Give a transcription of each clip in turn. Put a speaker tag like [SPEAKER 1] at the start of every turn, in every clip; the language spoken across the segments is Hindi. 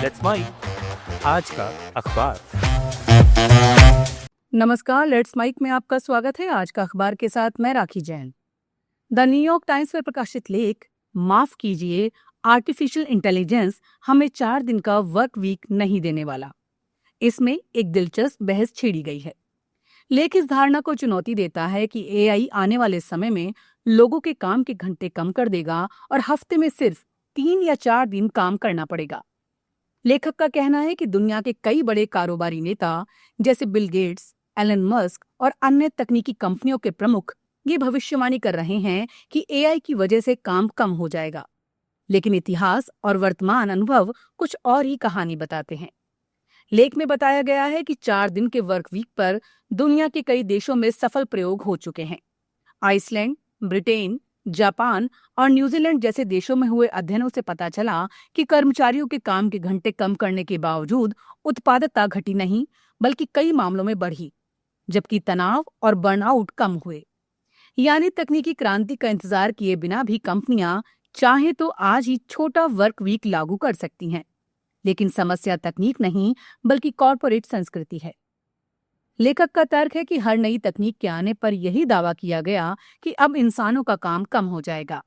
[SPEAKER 1] लेट्स माइक आज का अखबार।
[SPEAKER 2] नमस्कार, लेट्स माइक में आपका स्वागत है। आज का अखबार के साथ मैं राखी जैन। द न्यूयॉर्क टाइम्स पर प्रकाशित लेख, माफ कीजिए, आर्टिफिशियल इंटेलिजेंस हमें 4 दिन का वर्क वीक नहीं देने वाला। इसमें एक दिलचस्प बहस छेड़ी गई है। लेख इस धारणा को चुनौती देता है कि एआई आने वाले समय में लोगों के काम के घंटे कम कर देगा और हफ्ते में सिर्फ 3 या 4 दिन काम करना पड़ेगा। लेखक का कहना है कि दुनिया के कई बड़े कारोबारी नेता जैसे बिल गेट्स, एलन मस्क और अन्य तकनीकी कंपनियों के प्रमुख ये भविष्यवाणी कर रहे हैं कि एआई की वजह से काम कम हो जाएगा। लेकिन इतिहास और वर्तमान अनुभव कुछ और ही कहानी बताते हैं। लेख में बताया गया है कि 4 दिन के वर्क वीक पर दुनिया के कई देशों में सफल प्रयोग हो चुके हैं। आइसलैंड, ब्रिटेन, जापान और न्यूजीलैंड जैसे देशों में हुए अध्ययनों से पता चला कि कर्मचारियों के काम के घंटे कम करने के बावजूद उत्पादकता घटी नहीं, बल्कि कई मामलों में बढ़ी, जबकि तनाव और बर्नआउट कम हुए। यानी तकनीकी क्रांति का इंतजार किए बिना भी कंपनियां चाहे तो आज ही छोटा वर्क वीक लागू कर सकती हैं। लेकिन समस्या तकनीक नहीं, बल्कि कॉर्पोरेट संस्कृति है। लेखक का तर्क है कि हर नई तकनीक के आने पर यही दावा किया गया कि अब इंसानों का काम कम हो जाएगा।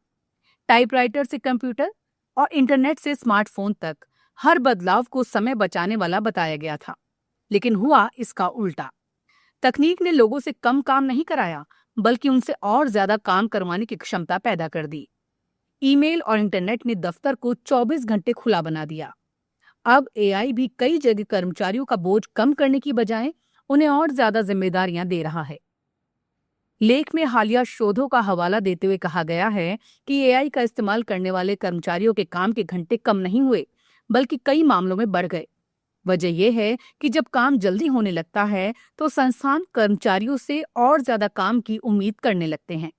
[SPEAKER 2] टाइपराइटर से कंप्यूटर और इंटरनेट से स्मार्टफोन तक हर बदलाव को समय बचाने वाला बताया गया था, लेकिन हुआ इसका उल्टा। तकनीक ने लोगों से कम काम नहीं कराया, बल्कि उनसे और ज्यादा काम करवाने की क्षमता पैदा कर दी। ईमेल और इंटरनेट ने दफ्तर को 24 घंटे खुला बना दिया। अब एआई भी कई जगह कर्मचारियों का बोझ कम करने की बजाय उन्हें और ज्यादा जिम्मेदारियां दे रहा है। लेख में हालिया शोधों का हवाला देते हुए कहा गया है कि एआई का इस्तेमाल करने वाले कर्मचारियों के काम के घंटे कम नहीं हुए, बल्कि कई मामलों में बढ़ गए। वजह यह है कि जब काम जल्दी होने लगता है तो संस्थान कर्मचारियों से और ज्यादा काम की उम्मीद करने लगते हैं।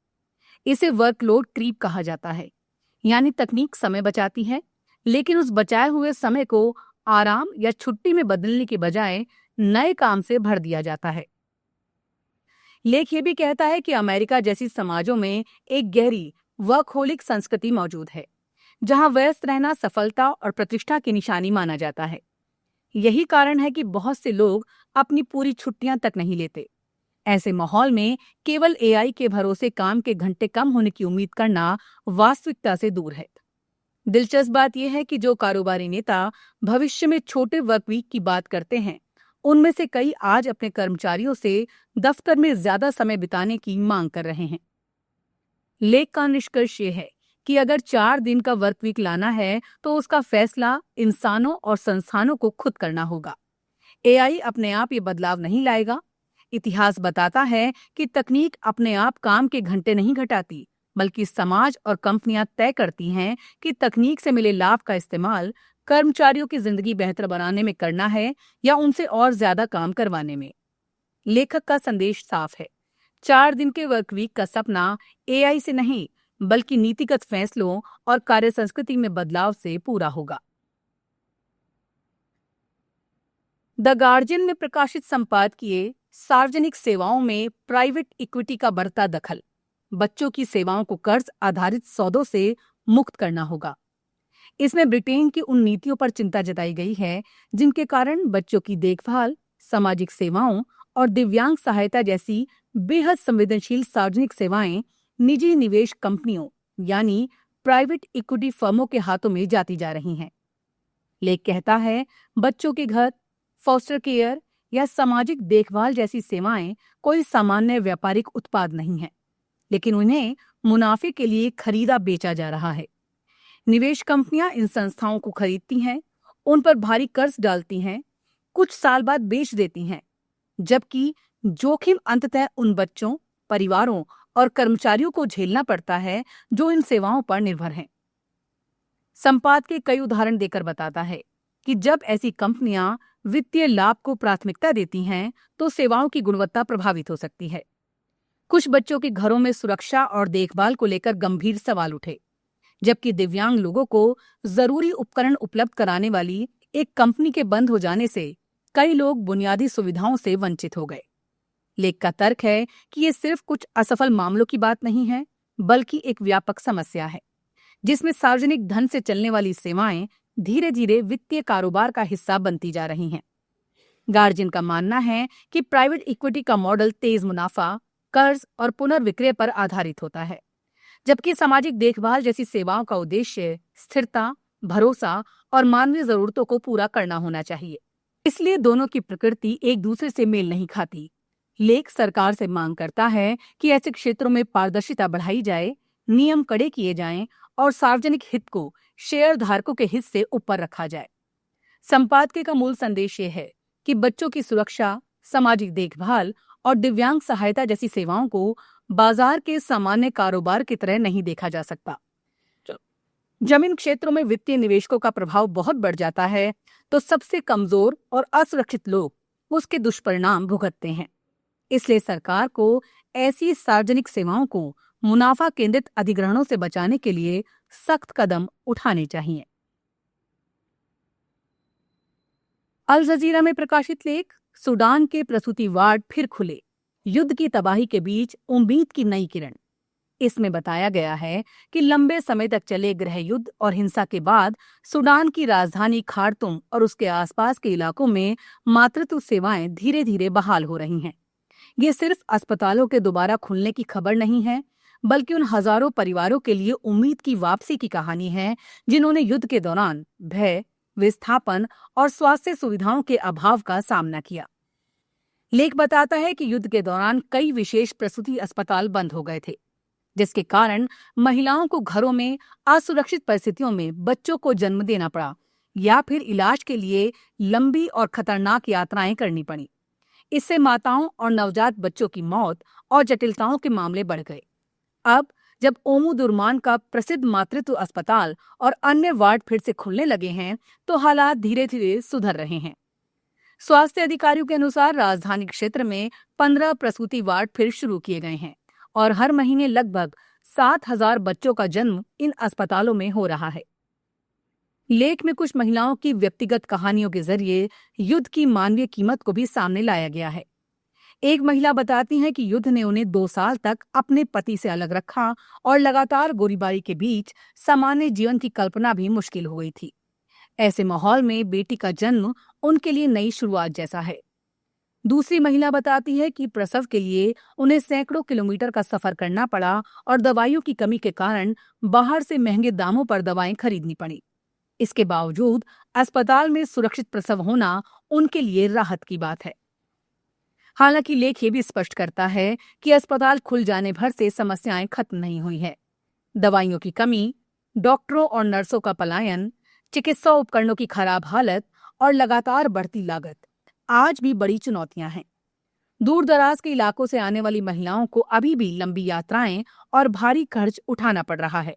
[SPEAKER 2] इसे वर्कलोड क्रीप कहा जाता है। यानी तकनीक समय बचाती है, लेकिन उस बचाए हुए समय को आराम या छुट्टी में बदलने के बजाय नए काम से भर दिया जाता है। लेख ये भी कहता है कि अमेरिका जैसी समाजों में एक गहरी वर्कहोलिक संस्कृति मौजूद है, जहां व्यस्त रहना सफलता और प्रतिष्ठा की निशानी माना जाता है। यही कारण है कि बहुत से लोग अपनी पूरी छुट्टियां तक नहीं लेते। ऐसे माहौल में केवल एआई के भरोसे काम के घंटे कम होने की उम्मीद करना वास्तविकता से दूर है। दिलचस्प बात यह है कि जो कारोबारी नेता भविष्य में छोटे वर्क वीक की बात करते हैं, उनमें से कई आज अपने कर्मचारियों से दफ्तर में ज्यादा समय बिताने की मांग कर रहे हैं। लेख का निष्कर्ष ये है कि अगर 4 दिन का वर्क वीक लाना है तो उसका फैसला इंसानों और संस्थानों को खुद करना होगा। एआई अपने आप ये बदलाव नहीं लाएगा। इतिहास बताता है कि तकनीक अपने आप काम के घंटे नहीं घटाती, बल्कि समाज और कंपनियां तय करती हैं कि तकनीक से मिले लाभ का इस्तेमाल कर्मचारियों की जिंदगी बेहतर बनाने में करना है या उनसे और ज्यादा काम करवाने में। लेखक का संदेश साफ है, 4 दिन के वर्क वीक का सपना एआई से नहीं, बल्कि नीतिगत फैसलों और कार्य संस्कृति में बदलाव से पूरा होगा। द गार्जियन में प्रकाशित संपादकीय सार्वजनिक सेवाओं में प्राइवेट इक्विटी का बढ़ता दखल, बच्चों की सेवाओं को कर्ज आधारित सौदों से मुक्त करना होगा। इसमें ब्रिटेन की उन नीतियों पर चिंता जताई गई है जिनके कारण बच्चों की देखभाल, सामाजिक सेवाओं और दिव्यांग सहायता जैसी बेहद संवेदनशील सार्वजनिक सेवाएं निजी निवेश कंपनियों यानी प्राइवेट इक्विटी फर्मों के हाथों में जाती जा रही हैं। लेख कहता है, बच्चों के घर, फॉस्टर केयर या सामाजिक देखभाल जैसी सेवाएं कोई सामान्य व्यापारिक उत्पाद नहीं है, लेकिन उन्हें मुनाफे के लिए खरीदा बेचा जा रहा है। निवेश कंपनियां इन संस्थाओं को खरीदती हैं, उन पर भारी कर्ज डालती हैं, कुछ साल बाद बेच देती हैं, जबकि जोखिम अंततः उन बच्चों, परिवारों और कर्मचारियों को झेलना पड़ता है जो इन सेवाओं पर निर्भर हैं। संपादकीय कई उदाहरण देकर बताता है कि जब ऐसी कंपनियां वित्तीय लाभ को प्राथमिकता देती हैं तो सेवाओं की गुणवत्ता प्रभावित हो सकती है। कुछ बच्चों के घरों में सुरक्षा और देखभाल को लेकर गंभीर सवाल उठे, जबकि दिव्यांग लोगों को जरूरी उपकरण उपलब्ध कराने वाली एक कंपनी के बंद हो जाने से कई लोग बुनियादी सुविधाओं से वंचित हो गए। लेख का तर्क है कि ये सिर्फ कुछ असफल मामलों की बात नहीं है, बल्कि एक व्यापक समस्या है जिसमें सार्वजनिक धन से चलने वाली सेवाएं धीरे धीरे वित्तीय कारोबार का हिस्सा बनती जा रही हैं। गार्जियन का मानना है कि प्राइवेट इक्विटी का मॉडल तेज मुनाफा, कर्ज और पुनर्विक्रय पर आधारित होता है, जबकि सामाजिक देखभाल जैसी सेवाओं का उद्देश्य स्थिरता, भरोसा और मानवीय जरूरतों को पूरा करना होना चाहिए। इसलिए दोनों की प्रकृति एक दूसरे से मेल नहीं खाती। लेख सरकार से मांग करता है कि ऐसे क्षेत्रों में पारदर्शिता बढ़ाई जाए, नियम कड़े किए जाएं और सार्वजनिक हित को शेयर धारकों के हित से ऊपर रखा जाए। संपादकीय का मूल संदेश ये है कि बच्चों की सुरक्षा, सामाजिक देखभाल और दिव्यांग सहायता जैसी सेवाओं को बाजार के सामान्य कारोबार की तरह नहीं देखा जा सकता। जमीन क्षेत्रों में वित्तीय निवेशकों का प्रभाव बहुत बढ़ जाता है तो सबसे कमजोर और असुरक्षित लोग उसके दुष्परिणाम भुगतते हैं। इसलिए सरकार को ऐसी सार्वजनिक सेवाओं को मुनाफा केंद्रित अधिग्रहणों से बचाने के लिए सख्त कदम उठाने चाहिए। अल जजीरा में प्रकाशित लेख, सूडान के प्रसूति वार्ड फिर खुले, युद्ध की तबाही के बीच उम्मीद की नई किरण। इसमें बताया गया है कि लंबे समय तक चले गृह युद्ध और हिंसा के बाद सूडान की राजधानी खार्तूम और उसके आसपास के इलाकों में मातृत्व सेवाएं धीरे धीरे बहाल हो रही हैं। ये सिर्फ अस्पतालों के दोबारा खुलने की खबर नहीं है, बल्कि उन हजारों परिवारों के लिए उम्मीद की वापसी की कहानी है जिन्होंने युद्ध के दौरान भय, विस्थापन और स्वास्थ्य सुविधाओं के अभाव का सामना किया। लेख बताता है कि युद्ध के दौरान कई विशेष प्रसूति अस्पताल बंद हो गए थे, जिसके कारण महिलाओं को घरों में असुरक्षित परिस्थितियों में बच्चों को जन्म देना पड़ा या फिर इलाज के लिए लंबी और खतरनाक यात्राएं करनी पड़ी। इससे माताओं और नवजात बच्चों की मौत और जटिलताओं के मामले बढ़ गए। अब जब ओमू दुरमान का प्रसिद्ध मातृत्व अस्पताल और अन्य वार्ड फिर से खुलने लगे हैं तो हालात धीरे धीरे सुधर रहे हैं। स्वास्थ्य अधिकारियों के अनुसार राजधानी क्षेत्र में 15 प्रसूति वार्ड फिर शुरू किए गए हैं और हर महीने लगभग 7,000 बच्चों का जन्म इन अस्पतालों में हो रहा है। लेख में कुछ महिलाओं की व्यक्तिगत कहानियों के जरिए युद्ध की मानवीय कीमत को भी सामने लाया गया है। एक महिला बताती है कि युद्ध ने उन्हें 2 साल तक अपने पति से अलग रखा और लगातार गोलीबारी के बीच सामान्य जीवन की कल्पना भी मुश्किल हो गई थी। ऐसे माहौल में बेटी का जन्म उनके लिए नई शुरुआत जैसा है। दूसरी महिला बताती है कि प्रसव के लिए उन्हें सैकड़ों किलोमीटर का सफर करना पड़ा और दवाइयों की कमी के कारण बाहर से महंगे दामों पर दवाएं खरीदनी पड़ी। इसके बावजूद अस्पताल में सुरक्षित प्रसव होना उनके लिए राहत की बात है। हालांकि लेख ये भी स्पष्ट करता है कि अस्पताल खुल जाने भर से समस्याएं खत्म नहीं हुई है। दवाइयों की कमी, डॉक्टरों और नर्सों का पलायन, चिकित्सा उपकरणों की खराब हालत और लगातार बढ़ती लागत आज भी बड़ी चुनौतियां हैं। दूर दराज के इलाकों से आने वाली महिलाओं को अभी भी लंबी यात्राएं और भारी खर्च उठाना पड़ रहा है।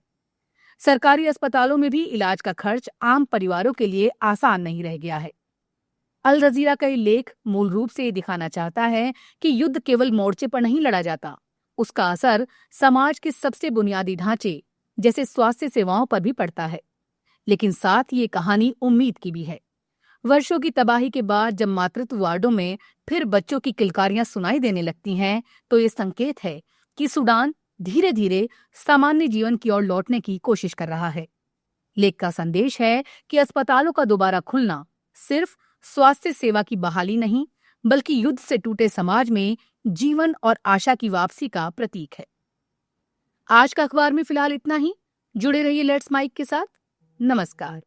[SPEAKER 2] सरकारी अस्पतालों में भी इलाज का खर्च आम परिवारों के लिए आसान नहीं रह गया है। अल जजीरा का ये लेख मूल रूप से ये दिखाना चाहता है कि युद्ध केवल मोर्चे पर नहीं लड़ा जाता, उसका असर समाज के सबसे बुनियादी ढांचे जैसे स्वास्थ्य सेवाओं पर भी पड़ता है। लेकिन साथ ही ये कहानी उम्मीद की भी है। वर्षों की तबाही के बाद जब मातृत्व वार्डों में फिर बच्चों की किलकारियां सुनाई देने लगती हैं, तो ये संकेत है कि सूडान धीरे धीरे सामान्य जीवन की ओर लौटने की कोशिश कर रहा है। लेख का संदेश है कि अस्पतालों का दोबारा खुलना सिर्फ स्वास्थ्य सेवा की बहाली नहीं, बल्कि युद्ध से टूटे समाज में जीवन और आशा की वापसी का प्रतीक है। आज का अखबार में फिलहाल इतना ही। जुड़े रहिए लेट्स माइक के साथ। नमस्कार।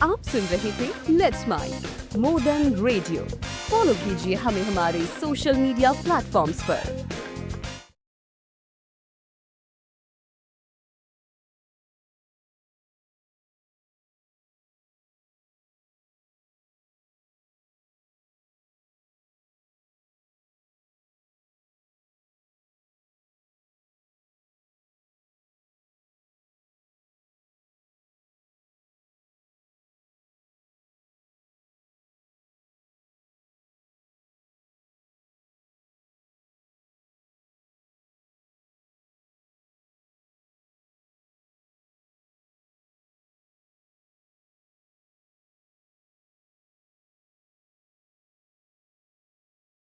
[SPEAKER 3] आप सुन रहे थे let's mic more than radio. Follow कीजिए हमें हमारे सोशल मीडिया प्लेटफॉर्म्स पर।